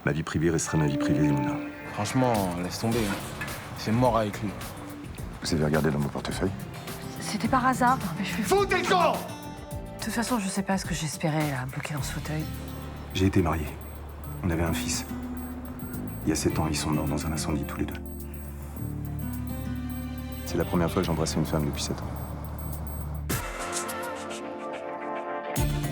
Ma vie privée restera ma vie privée, Mouna. Franchement, laisse tomber. Hein. C'est mort avec lui. Vous avez regardé dans mon portefeuille? C'était par hasard, mais je suis... Foutez le camp! De toute façon, je sais pas ce que j'espérais, là, bloqué dans ce fauteuil. J'ai été marié. On avait un fils. Il y a 7 ans, ils sont morts dans un incendie tous les deux. C'est la première fois que j'embrassais une femme depuis 7 ans.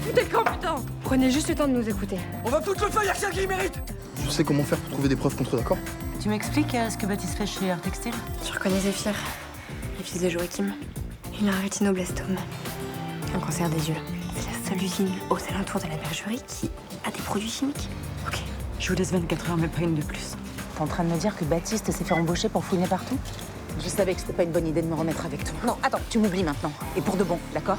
Foutez le camp, putain! Prenez juste le temps de nous écouter. On va foutre le feu, y'a que ça qui mérite! Je sais comment faire pour trouver des preuves contre, d'accord? Tu m'expliques ce que Baptiste fait chez Art Textile? Tu reconnais Zéphyr, le fils de Joachim. Il a un rétinoblastome, un cancer des yeux. C'est la seule usine aux alentours de la bergerie qui a des produits chimiques. Ok, je vous laisse 24 heures, mais pas une de plus. T'es en train de me dire que Baptiste s'est fait embaucher pour fouiner partout? Je savais que c'était pas une bonne idée de me remettre avec toi. Non, attends, tu m'oublies maintenant. Et pour de bon, d'accord?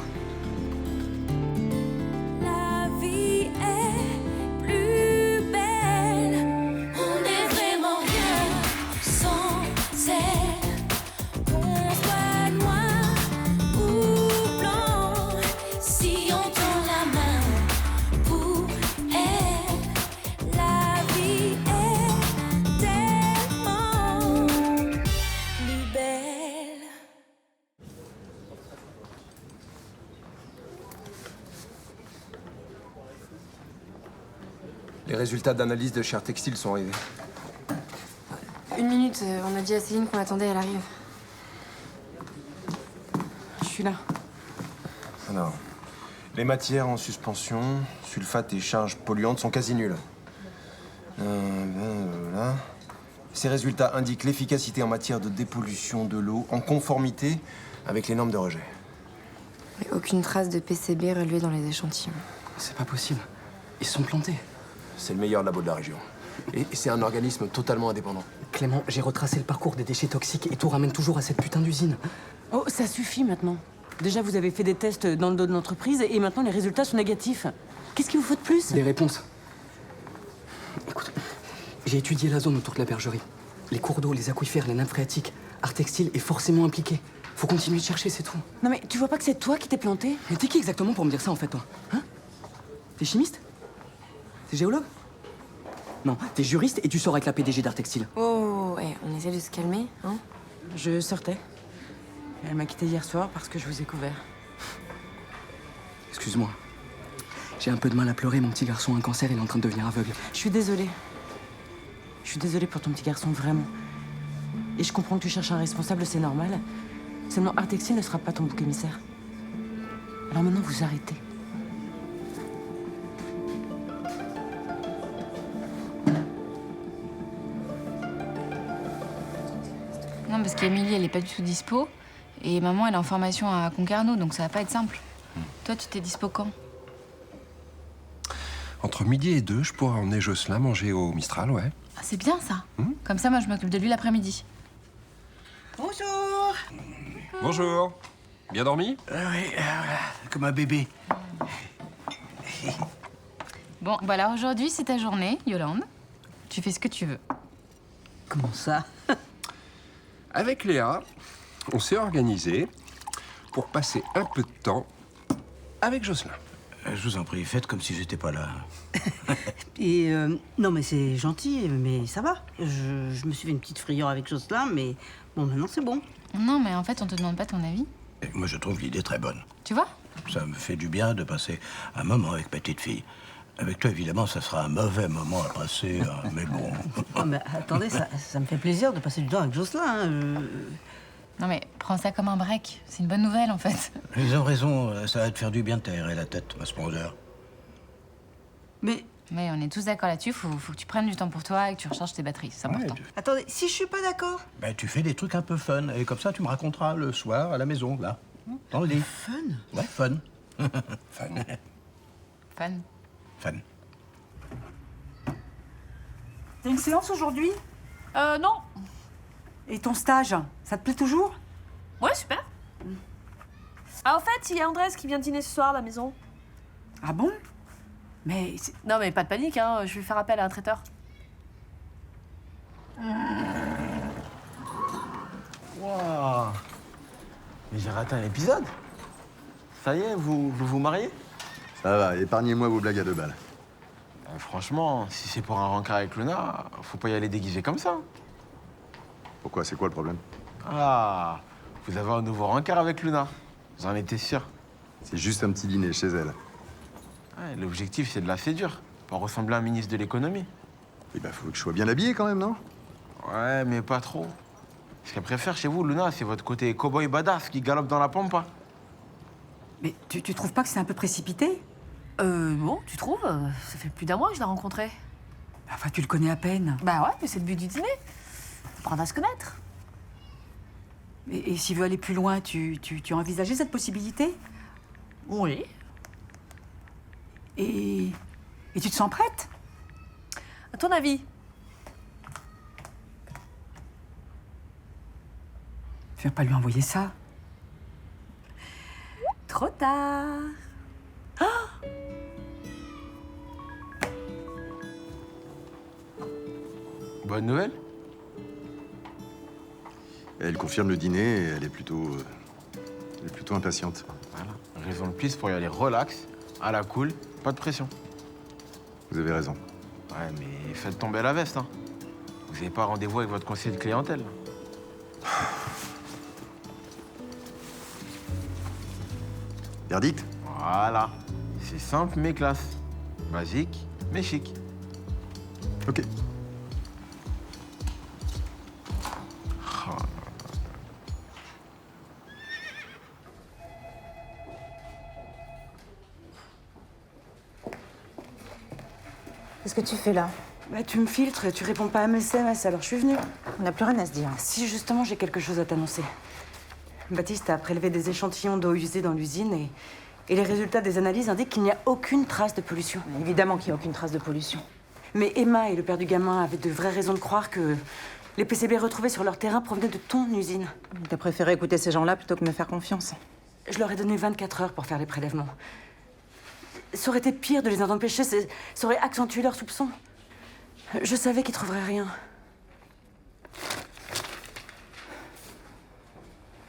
La vie est plus belle. On n'est vraiment rien sans elle. Qu'on soit noir ou blanc, si on tend la main pour elle, la vie est tellement plus belle. Les résultats d'analyse de Cher Textile sont arrivés. Une minute, on a dit à Céline qu'on attendait, elle arrive. Je suis là. Alors, les matières en suspension, sulfate et charges polluantes sont quasi nulles. Voilà. Ces résultats indiquent l'efficacité en matière de dépollution de l'eau en conformité avec les normes de rejet. Mais aucune trace de PCB relevée dans les échantillons. C'est pas possible. Ils se sont plantés. C'est le meilleur labo de la région. Et c'est un organisme totalement indépendant. Clément, j'ai retracé le parcours des déchets toxiques et tout ramène toujours à cette putain d'usine. Oh, ça suffit maintenant. Déjà, vous avez fait des tests dans le dos de l'entreprise et maintenant les résultats sont négatifs. Qu'est-ce qu'il vous faut de plus? Des réponses. Écoute, j'ai étudié la zone autour de la bergerie. Les cours d'eau, les aquifères, les nappes phréatiques. Art Textile est forcément impliqué. Faut continuer de chercher, c'est tout. Non mais tu vois pas que c'est toi qui t'es planté? Mais t'es qui exactement pour me dire ça, en fait, toi? Hein? T'es chimiste? T'es géologue? Non, t'es juriste et tu sors avec la PDG d'Art Textile. Oh, ouais, on essaie de se calmer, hein? Je sortais. Elle m'a quitté hier soir parce que je vous ai couvert. Excuse-moi. J'ai un peu de mal à pleurer, mon petit garçon a un cancer, il est en train de devenir aveugle. Je suis désolée. Je suis désolée pour ton petit garçon, vraiment. Et je comprends que tu cherches un responsable, c'est normal. Seulement, Art Textile ne sera pas ton bouc émissaire. Alors maintenant, vous arrêtez. Non, parce qu'Émilie, elle est pas du tout dispo. Et maman, elle est en formation à Concarneau, donc ça va pas être simple. Toi, tu t'es dispo quand? Entre midi et 2, je pourrais emmener Jocelyn manger au Mistral, ouais. Ah, c'est bien, ça. Comme ça, moi, je m'occupe de lui l'après-midi. Bonjour. Bonjour. Bien dormi? Oui, comme un bébé. Bon, bah alors aujourd'hui, c'est ta journée, Yolande. Tu fais ce que tu veux. Comment ça? Avec Léa, on s'est organisé pour passer un peu de temps avec Jocelyn. Je vous en prie, faites comme si j'étais pas là. Et non, mais c'est gentil, mais ça va. Je me suis fait une petite frayeur avec Jocelyn, mais bon, maintenant c'est bon. Non, mais en fait, on te demande pas ton avis. Et moi, je trouve l'idée très bonne. Tu vois? Ça me fait du bien de passer un moment avec ma petite fille. Avec toi, évidemment, ça sera un mauvais moment à passer, hein, mais bon. Non, mais attendez, ça me fait plaisir de passer du temps avec Jocelyn. Hein, Non, mais prends ça comme un break. C'est une bonne nouvelle, en fait. Ils ont raison, ça va te faire du bien de t'aérer la tête, ma splendeur. Mais on est tous d'accord là-dessus. Faut que tu prennes du temps pour toi et que tu recharges tes batteries. C'est important. attendez, si je suis pas d'accord. Ben, tu fais des trucs un peu fun, et comme ça, tu me raconteras le soir à la maison, là, dans le lit. Fun? Ouais, fun. Fun. Fun. Fun. T'as une séance aujourd'hui? Non. Et ton stage, ça te plaît toujours? Ouais, super. Ah, en fait, il y a Andrés qui vient dîner ce soir à la maison. Ah bon? Mais Non, mais pas de panique, hein. Je vais faire appel à un traiteur. Waouh! Mais j'ai raté un épisode. Ça y est, vous mariez? Ça va, épargnez-moi vos blagues à 2 balles. Franchement, si c'est pour un rencard avec Luna, faut pas y aller déguisé comme ça. Pourquoi? C'est quoi le problème? Ah, vous avez un nouveau rencard avec Luna. Vous en étiez sûr? C'est juste un petit dîner chez elle. Ouais, l'objectif, c'est de la séduire, pas ressembler à un ministre de l'économie. Eh ben, faut que je sois bien habillé quand même, non? Ouais, mais pas trop. Ce qu'elle préfère chez vous, Luna, c'est votre côté cow-boy badass qui galope dans la pampa. Mais tu trouves pas que c'est un peu précipité? Non, tu trouves? Ça fait plus d'un mois que je l'ai rencontré. Enfin, tu le connais à peine. Bah ouais, mais c'est le but du dîner. Apprendre à se connaître. Et s'il veut aller plus loin, tu as envisagé cette possibilité? Oui. Et tu te sens prête? À ton avis? Tu vas pas lui envoyer ça? Trop tard. Bonne nouvelle? Elle confirme le dîner et elle est plutôt impatiente. Voilà. Raison de plus pour y aller relax, à la cool, pas de pression. Vous avez raison. Ouais, mais faites tomber la veste, hein. Vous n'avez pas rendez-vous avec votre conseiller de clientèle. Verdict? Voilà. C'est simple mais classe. Basique mais chic. Ok. Qu'est-ce que tu fais là? Bah, tu me filtres, tu réponds pas à mes SMS, alors je suis venue. On n'a plus rien à se dire. Si, justement, j'ai quelque chose à t'annoncer. Baptiste a prélevé des échantillons d'eau usée dans l'usine et les résultats des analyses indiquent qu'il n'y a aucune trace de pollution. Évidemment qu'il n'y a aucune trace de pollution. Mais Emma et le père du gamin avaient de vraies raisons de croire que les PCB retrouvés sur leur terrain provenaient de ton usine. T'as préféré écouter ces gens-là plutôt que me faire confiance. Je leur ai donné 24 heures pour faire les prélèvements. Ça aurait été pire de les en empêcher, ça aurait accentué leurs soupçons. Je savais qu'ils trouveraient rien.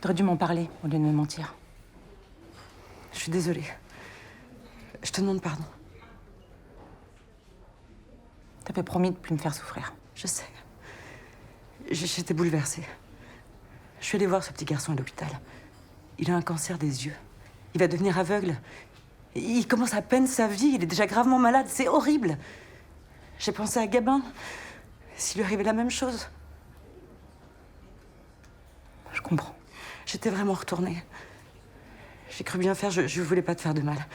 T'aurais dû m'en parler au lieu de me mentir. Je suis désolée. Je te demande pardon. T'avais promis de plus me faire souffrir. Je sais. J'étais bouleversée. Je suis allée voir ce petit garçon à l'hôpital. Il a un cancer des yeux. Il va devenir aveugle. Il commence à peine sa vie. Il est déjà gravement malade. C'est horrible. J'ai pensé à Gabin. S'il lui arrivait la même chose. Je comprends. J'étais vraiment retournée. J'ai cru bien faire. Je voulais pas te faire de mal.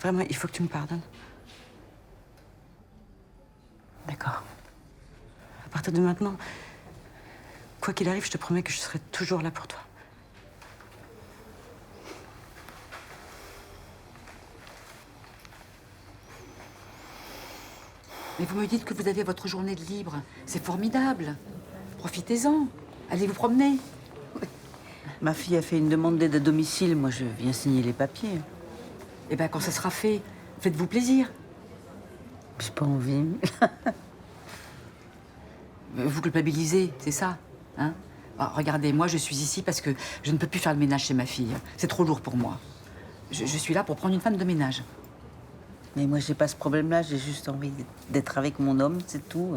Vraiment, il faut que tu me pardonnes. D'accord. À partir de maintenant, quoi qu'il arrive, je te promets que je serai toujours là pour toi. Mais vous me dites que vous avez votre journée de libre. C'est formidable. Profitez-en. Allez vous promener. Ma fille a fait une demande d'aide à domicile. Moi, je viens signer les papiers. Eh bien, quand ça sera fait, faites-vous plaisir. J'ai pas envie. Vous culpabilisez, c'est ça, hein? Ah, regardez, moi, je suis ici parce que je ne peux plus faire le ménage chez ma fille. C'est trop lourd pour moi. Je suis là pour prendre une femme de ménage. Mais moi, j'ai pas ce problème-là. J'ai juste envie d'être avec mon homme, c'est tout.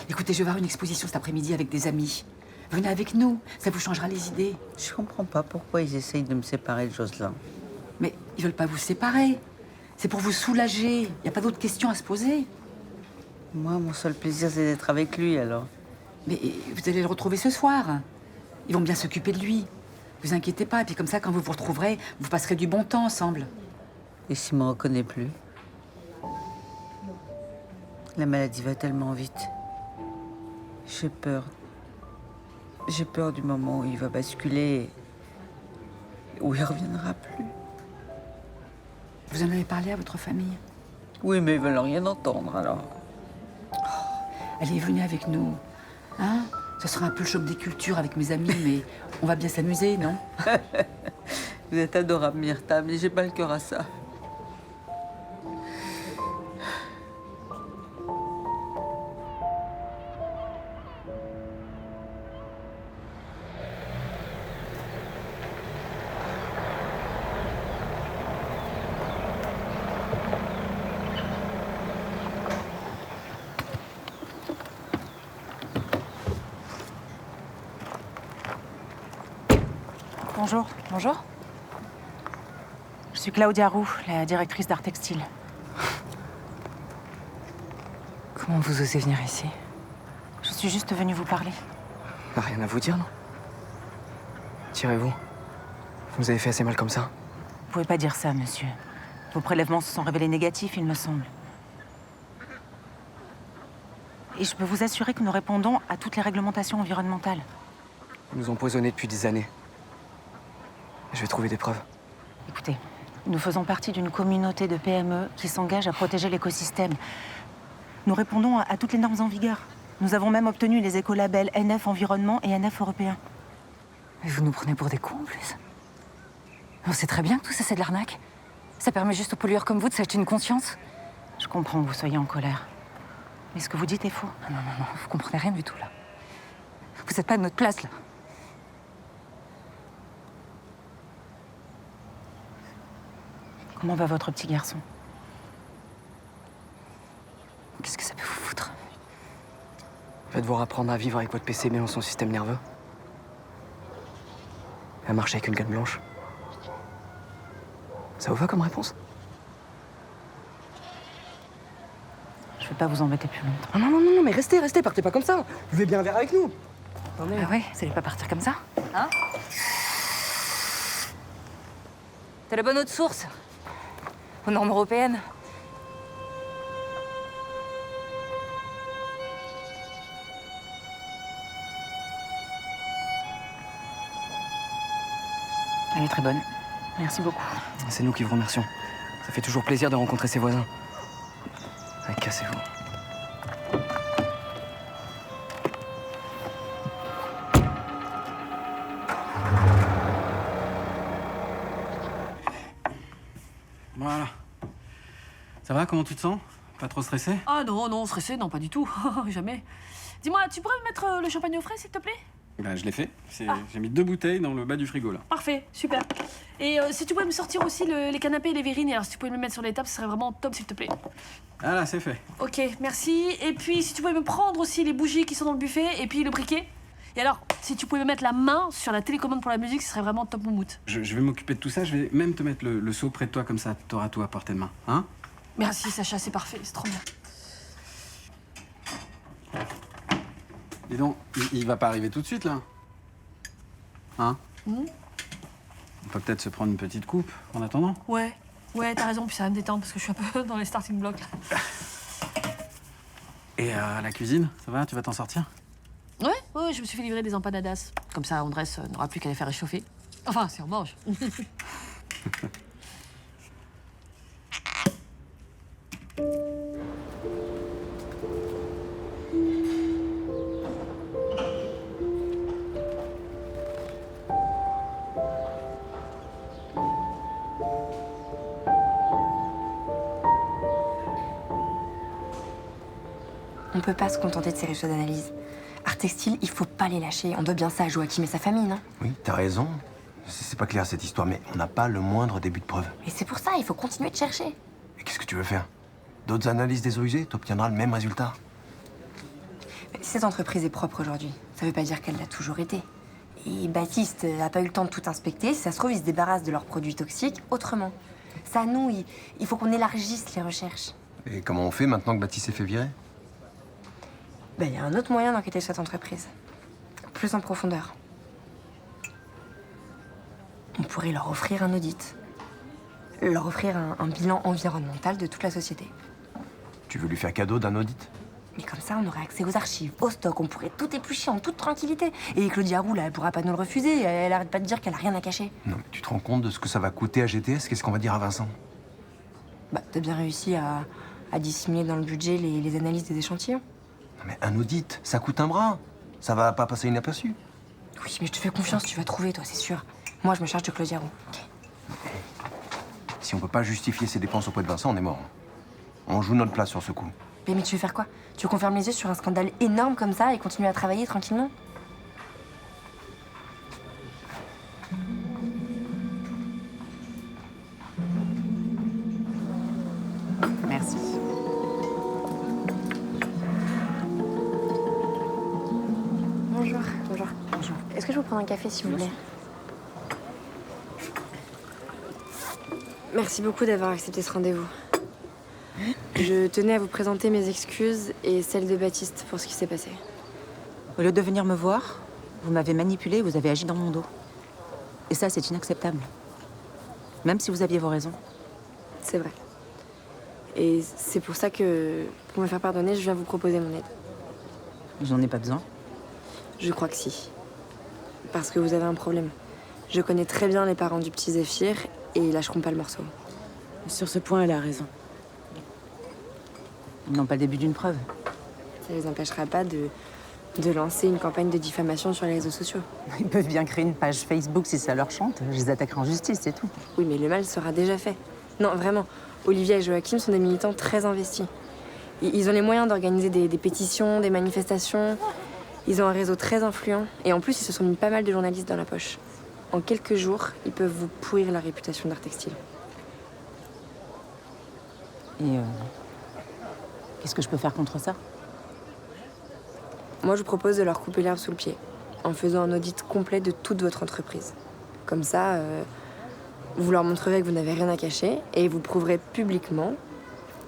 Écoutez, je vais voir une exposition cet après-midi avec des amis. Venez avec nous, ça vous changera les idées. Je comprends pas pourquoi ils essayent de me séparer de Jocelyn. Mais ils veulent pas vous séparer. C'est pour vous soulager. Il n'y a pas d'autres questions à se poser. Moi, mon seul plaisir, c'est d'être avec lui, alors. Mais vous allez le retrouver ce soir. Ils vont bien s'occuper de lui. Vous inquiétez pas. Et puis comme ça, quand vous vous retrouverez, vous passerez du bon temps ensemble. Et s'il me reconnaît plus? La maladie va tellement vite. J'ai peur. J'ai peur du moment où il va basculer, où il reviendra plus. Vous en avez parlé à votre famille? Oui, mais ils veulent rien entendre, alors. Allez, venez avec nous. Hein? Ce sera un peu le choc des cultures avec mes amis, mais on va bien s'amuser, non? Vous êtes adorable, Myrtha, mais j'ai pas le cœur à ça. Bonjour. Bonjour. Je suis Claudia Roux, la directrice d'Art Textile. Comment vous osez venir ici? Je suis juste venue vous parler. Bah, rien à vous dire, non? Tirez-vous. Vous nous avez fait assez mal comme ça. Vous pouvez pas dire ça, monsieur. Vos prélèvements se sont révélés négatifs, il me semble. Et je peux vous assurer que nous répondons à toutes les réglementations environnementales. Ils nous ont empoisonnés depuis des années. Je vais trouver des preuves. Écoutez, nous faisons partie d'une communauté de PME qui s'engage à protéger l'écosystème. Nous répondons à toutes les normes en vigueur. Nous avons même obtenu les écolabels NF Environnement et NF Européen. Mais vous nous prenez pour des cons, en plus. On sait très bien que tout ça, c'est de l'arnaque. Ça permet juste aux pollueurs comme vous de s'acheter une conscience. Je comprends que vous soyez en colère. Mais ce que vous dites est faux. Non, vous comprenez rien du tout, là. Vous n'êtes pas de notre place, là. Comment va votre petit garçon? Qu'est-ce que ça peut vous foutre? Il va devoir apprendre à vivre avec votre PCB dans son système nerveux. Et à marcher avec une canne blanche. Ça vous va comme réponse? Je vais pas vous embêter plus longtemps. Non, mais restez, partez pas comme ça. Buvez bien un verre avec nous. Attendez. Ah ouais, vous allez pas partir comme ça, hein? T'as la bonne eau de source, aux normes européennes. Elle est très bonne. Merci beaucoup. C'est nous qui vous remercions. Ça fait toujours plaisir de rencontrer ses voisins. Allez, cassez-vous. Voilà. Ça va, comment tu te sens? Pas trop stressé? Ah non, stressé, non, pas du tout. Jamais. Dis-moi, tu pourrais me mettre le champagne au frais, s'il te plaît? Ben, je l'ai fait. J'ai mis 2 bouteilles dans le bas du frigo, là. Parfait, super. Et si tu pouvais me sortir aussi les canapés et les verrines, alors si tu pouvais me les mettre sur les tables, ce serait vraiment top, s'il te plaît. Ah là, c'est fait. Ok, merci. Et puis, si tu pouvais me prendre aussi les bougies qui sont dans le buffet, et puis le briquet. Et alors, si tu pouvais me mettre la main sur la télécommande pour la musique, ce serait vraiment top moumoute. Je vais m'occuper de tout ça. Je vais même te mettre le seau près de toi, comme ça, t'auras tout à portée de main. Hein? Merci, Sacha, c'est parfait, c'est trop bien. Dis donc, il va pas arriver tout de suite, là? Hein? On peut peut-être se prendre une petite coupe en attendant. Ouais, t'as raison, puis ça va me détendre parce que je suis un peu dans les starting blocks là. Et la cuisine, ça va? Tu vas t'en sortir? Ouais, je me suis fait livrer des empanadas. Comme ça, Andrés n'aura plus qu'à les faire réchauffer. Enfin, si on mange. On peut pas se contenter de ces résultats d'analyse. Art Textile, il faut pas les lâcher. On doit bien ça à Joachim et sa famille, non? Oui, t'as raison. C'est pas clair cette histoire, mais on n'a pas le moindre début de preuve. Et c'est pour ça, il faut continuer de chercher. Et qu'est-ce que tu veux faire? D'autres analyses des eaux usées, t'obtiendras le même résultat. Mais cette entreprise est propre aujourd'hui. Ça veut pas dire qu'elle l'a toujours été. Et Baptiste a pas eu le temps de tout inspecter. Si ça se trouve, ils se débarrassent de leurs produits toxiques autrement. Ça, nous, il faut qu'on élargisse les recherches. Et comment on fait maintenant que Baptiste s'est fait virer? Ben, y a un autre moyen d'enquêter sur cette entreprise. Plus en profondeur. On pourrait leur offrir un audit. Leur offrir un bilan environnemental de toute la société. Tu veux lui faire cadeau d'un audit? Mais comme ça, on aurait accès aux archives, au stock, on pourrait tout éplucher en toute tranquillité. Et Claudia Roux, là, elle pourra pas nous le refuser. Elle arrête pas de dire qu'elle a rien à cacher. Non, mais tu te rends compte de ce que ça va coûter à GTS? Qu'est-ce qu'on va dire à Vincent? Bah, t'as bien réussi à dissimuler dans le budget les analyses des échantillons. Non, mais un audit, ça coûte un bras. Ça va pas passer inaperçu. Oui, mais je te fais confiance, tu vas trouver, toi, c'est sûr. Moi, je me charge de Claudia Roux. Ok. Si on peut pas justifier ses dépenses auprès de Vincent, on est mort. On joue notre place sur ce coup. Mais tu veux faire quoi? Tu veux qu'on ferme les yeux sur un scandale énorme comme ça et continuer à travailler tranquillement? Merci. Bonjour. Est-ce que je vous prends un café, s'il vous plaît? Merci beaucoup d'avoir accepté ce rendez-vous. Je tenais à vous présenter mes excuses et celles de Baptiste pour ce qui s'est passé. Au lieu de venir me voir, vous m'avez manipulé, vous avez agi dans mon dos. Et ça, c'est inacceptable. Même si vous aviez vos raisons. C'est vrai. Et c'est pour ça que, pour me faire pardonner, je viens vous proposer mon aide. J'en ai pas besoin. Je crois que si. Parce que vous avez un problème. Je connais très bien les parents du petit Zéphyr et ils lâcheront pas le morceau. Sur ce point, elle a raison. Ils n'ont pas le début d'une preuve. Ça les empêchera pas de lancer une campagne de diffamation sur les réseaux sociaux. Ils peuvent bien créer une page Facebook si ça leur chante. Je les attaquerai en justice, c'est tout. Oui, mais le mal sera déjà fait. Non, vraiment. Olivia et Joachim sont des militants très investis. Ils ont les moyens d'organiser des pétitions, des manifestations. Ils ont un réseau très influent. Et en plus, ils se sont mis pas mal de journalistes dans la poche. En quelques jours, ils peuvent vous pourrir la réputation d'Art Textile. Et qu'est-ce que je peux faire contre ça? Moi, je vous propose de leur couper l'herbe sous le pied, en faisant un audit complet de toute votre entreprise. Comme ça, vous leur montrerez que vous n'avez rien à cacher et vous prouverez publiquement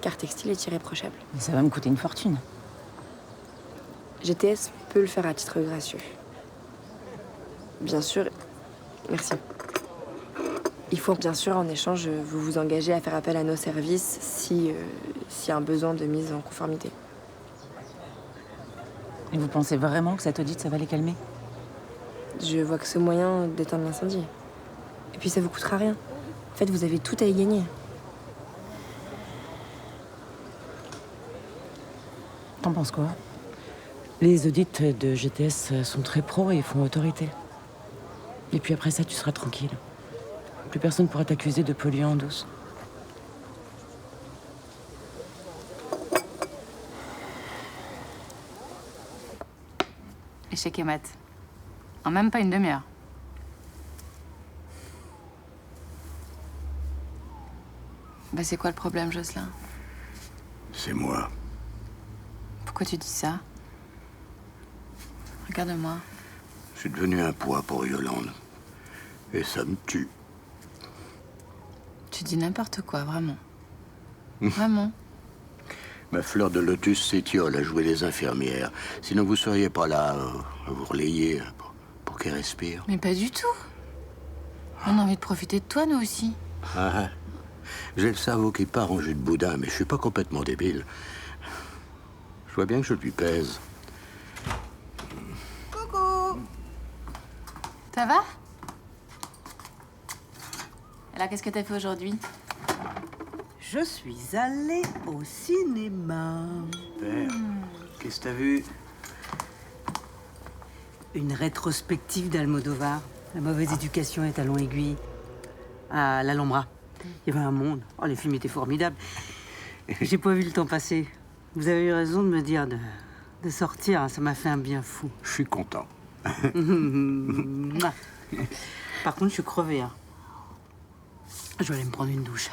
qu'Art Textile est irréprochable. Mais ça va me coûter une fortune. GTS peut le faire à titre gracieux. Bien sûr, merci. Il faut bien sûr, en échange, vous vous engagez à faire appel à nos services s'il y a un besoin de mise en conformité. Et vous pensez vraiment que cet audit, ça va les calmer? Je vois que ce moyen d'éteindre l'incendie. Et puis ça vous coûtera rien. En fait, vous avez tout à y gagner. T'en penses quoi? Les audits de GTS sont très pros et font autorité. Et puis après ça, tu seras tranquille. Plus personne pourra t'accuser de polluer en douce. Échec et mat. En même pas une demi-heure. Bah c'est quoi le problème, Jocelyn? C'est moi. Pourquoi tu dis ça? Regarde-moi. Je suis devenu un poids pour Yolande. Et ça me tue. Tu dis n'importe quoi, vraiment. Vraiment. Ma fleur de lotus s'étiole à jouer les infirmières. Sinon, vous seriez pas là à vous relayer pour qu'elle respire. Mais pas du tout. On a envie de profiter de toi, nous aussi. Ah, j'ai le cerveau qui part en jus de boudin, mais je suis pas complètement débile. Je vois bien que je lui pèse. Coucou. Ça va? Alors, qu'est-ce que t'as fait aujourd'hui? Je suis allée au cinéma. Père, qu'est-ce que t'as vu? Une rétrospective d'Almodovar. La mauvaise éducation est talon aiguille. À l'Alhambra. Il y avait un monde. Oh, les films étaient formidables. J'ai pas vu le temps passer. Vous avez eu raison de me dire de sortir. Ça m'a fait un bien fou. Je suis content. Par contre, je suis crevée. Hein. Je vais aller me prendre une douche.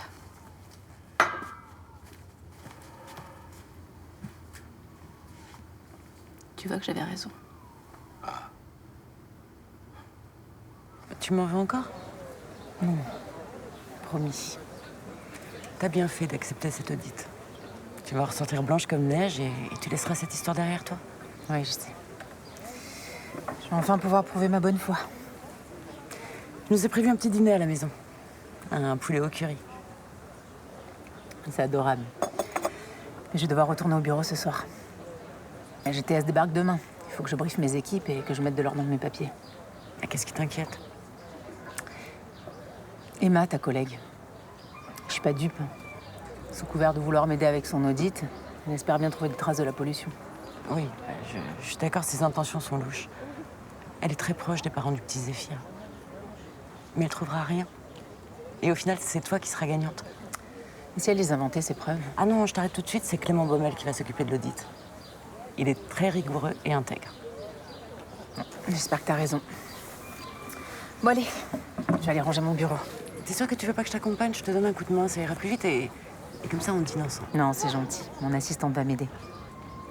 Tu vois que j'avais raison. Tu m'en veux encore? Non. Promis. T'as bien fait d'accepter cet audit. Tu vas ressortir blanche comme neige et tu laisseras cette histoire derrière toi. Oui, je sais. Je vais enfin pouvoir prouver ma bonne foi. Je nous ai prévu un petit dîner à la maison. Un poulet au curry. C'est adorable. Mais je vais devoir retourner au bureau ce soir. La GTS débarque demain. Il faut que je briefe mes équipes et que je mette de l'ordre dans mes papiers. Et qu'est-ce qui t'inquiète? Emma, ta collègue. Je suis pas dupe. Sous couvert de vouloir m'aider avec son audit, elle espère bien trouver des traces de la pollution. Oui, je suis d'accord, ses intentions sont louches. Elle est très proche des parents du petit Zéphyr. Mais elle trouvera rien. Et au final, c'est toi qui seras gagnante. Et si elle les inventait, ces preuves? Ah non, je t'arrête tout de suite, c'est Clément Baumel qui va s'occuper de l'audit. Il est très rigoureux et intègre. J'espère que t'as raison. Bon, allez, je vais aller ranger mon bureau. T'es sûr que tu veux pas que je t'accompagne? Je te donne un coup de main, ça ira plus vite et comme ça, on dîne ensemble. Non, c'est gentil. Mon assistante va m'aider.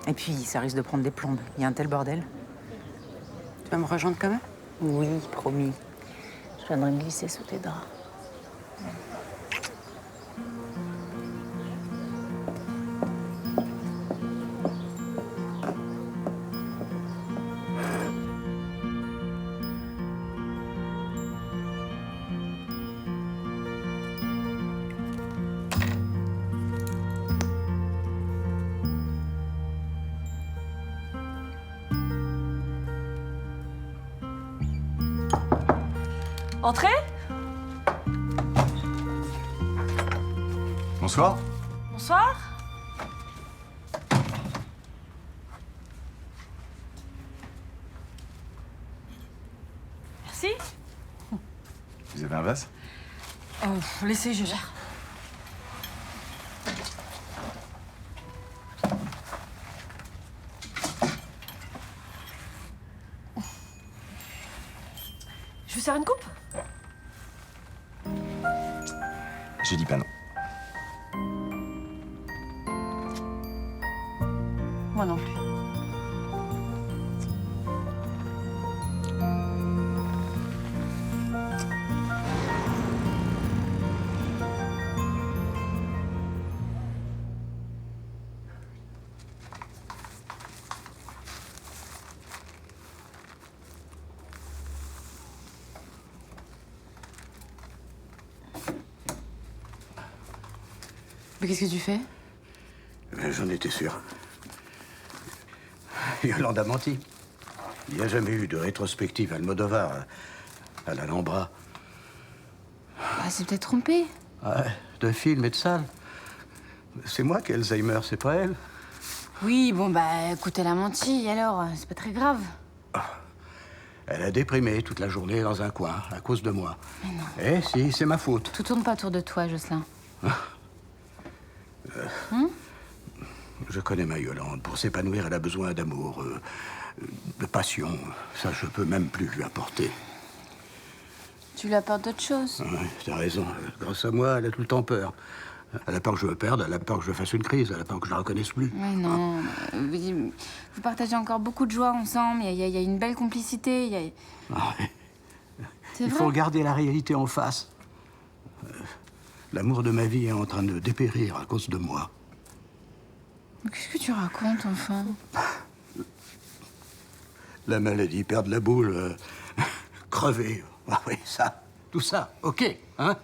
Et puis, ça risque de prendre des plombes. Il y a un tel bordel. Tu vas me rejoindre quand même? Oui, promis. Je viendrai me glisser sous tes draps. Entrez. Bonsoir. Bonsoir. Merci. Vous avez un vase? Laissez, je gère. Je vous sers une coupe? J'ai dit pas non. Moi non plus. Mais qu'est-ce que tu fais? J'en étais sûr. Yolande a menti. Il n'y a jamais eu de rétrospective Almodovar à l'Alhambra. Ah, c'est peut-être trompé. Ouais, de films et de salles. C'est moi qui ai Alzheimer, c'est pas elle. Oui, bon, bah, écoute, elle a menti, alors, c'est pas très grave. Elle a déprimé toute la journée dans un coin, à cause de moi. Mais non. Eh si, c'est ma faute. Tout tourne pas autour de toi, Jocelyn. Je connais ma Yolande. Pour s'épanouir, elle a besoin d'amour, de passion. Ça, je peux même plus lui apporter. Tu lui apportes d'autres choses. Ouais, t'as raison. Grâce à moi, elle a tout le temps peur. Elle a peur que je me perde, elle a peur que je fasse une crise, elle a peur que je la reconnaisse plus. Ouais, non. Vous partagez encore beaucoup de joie ensemble, il y a une belle complicité, il y a... Ah ouais. C'est Il vrai. faut regarder la réalité en face. L'amour de ma vie est en train de dépérir à cause de moi. Mais qu'est-ce que tu racontes, enfin? La maladie, perdre la boule, crever. Ah oui, ça, tout ça, ok, hein?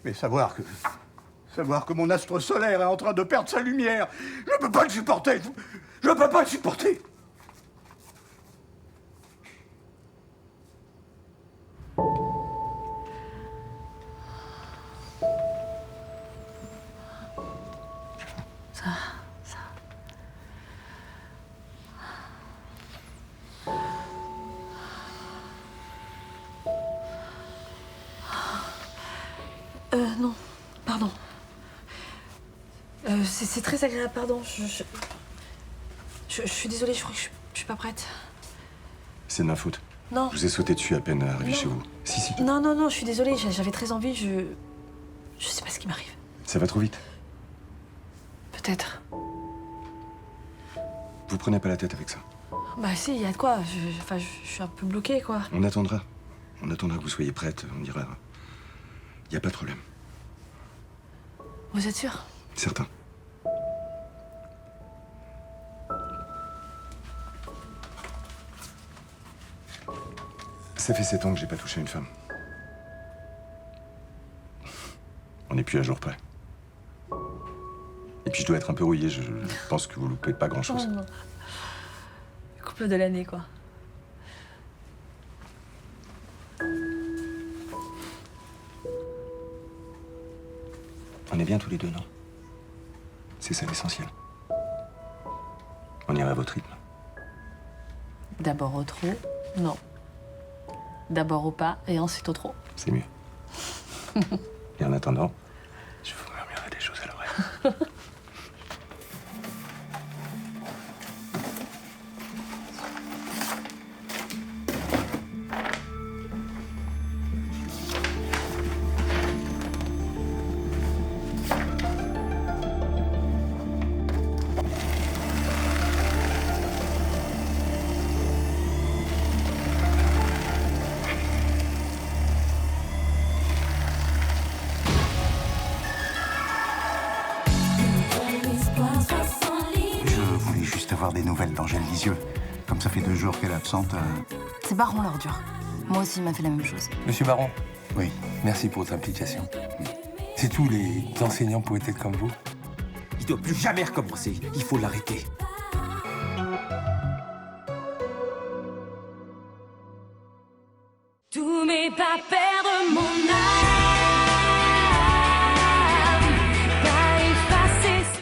Mais savoir que mon astre solaire est en train de perdre sa lumière, je peux pas le supporter. Je peux pas le supporter. Ça. Non, pardon. C'est très agréable, pardon. Je suis désolée, je crois que je suis pas prête. C'est de ma faute. Non. Je vous ai sauté dessus à peine arrivé Non. chez vous. Si. Non, je suis désolée, j'avais très envie, je sais pas ce qui m'arrive. Ça va trop vite. Peut-être. Vous prenez pas la tête avec ça. Bah si, il y a de quoi. Je suis un peu bloquée, quoi. On attendra. On attendra que vous soyez prête. On ira. Y a pas de problème. Vous êtes sûr? Certain. Ça fait 7 ans que j'ai pas touché une femme. On n'est plus à jour près. Et puis je dois être un peu rouillé, je pense que vous loupez pas grand-chose. Oh, non. Couple de l'année, quoi. On est bien tous les deux, non? C'est ça l'essentiel. On ira à votre rythme. D'abord au trop, non. D'abord au pas et ensuite au trop. C'est mieux. Et en attendant, je vous murmurerai des choses à l'oreille. Avoir des nouvelles d'Angèle Lisieux. Comme ça fait 2 jours qu'elle est absente. C'est Baron l'ordure. Moi aussi, il m'a fait la même chose. Monsieur Baron. Oui. Merci pour votre implication. Si tous les enseignants pouvaient être comme vous. Il ne doit plus jamais recommencer. Il faut l'arrêter. Tout mais pas perdre mon âme.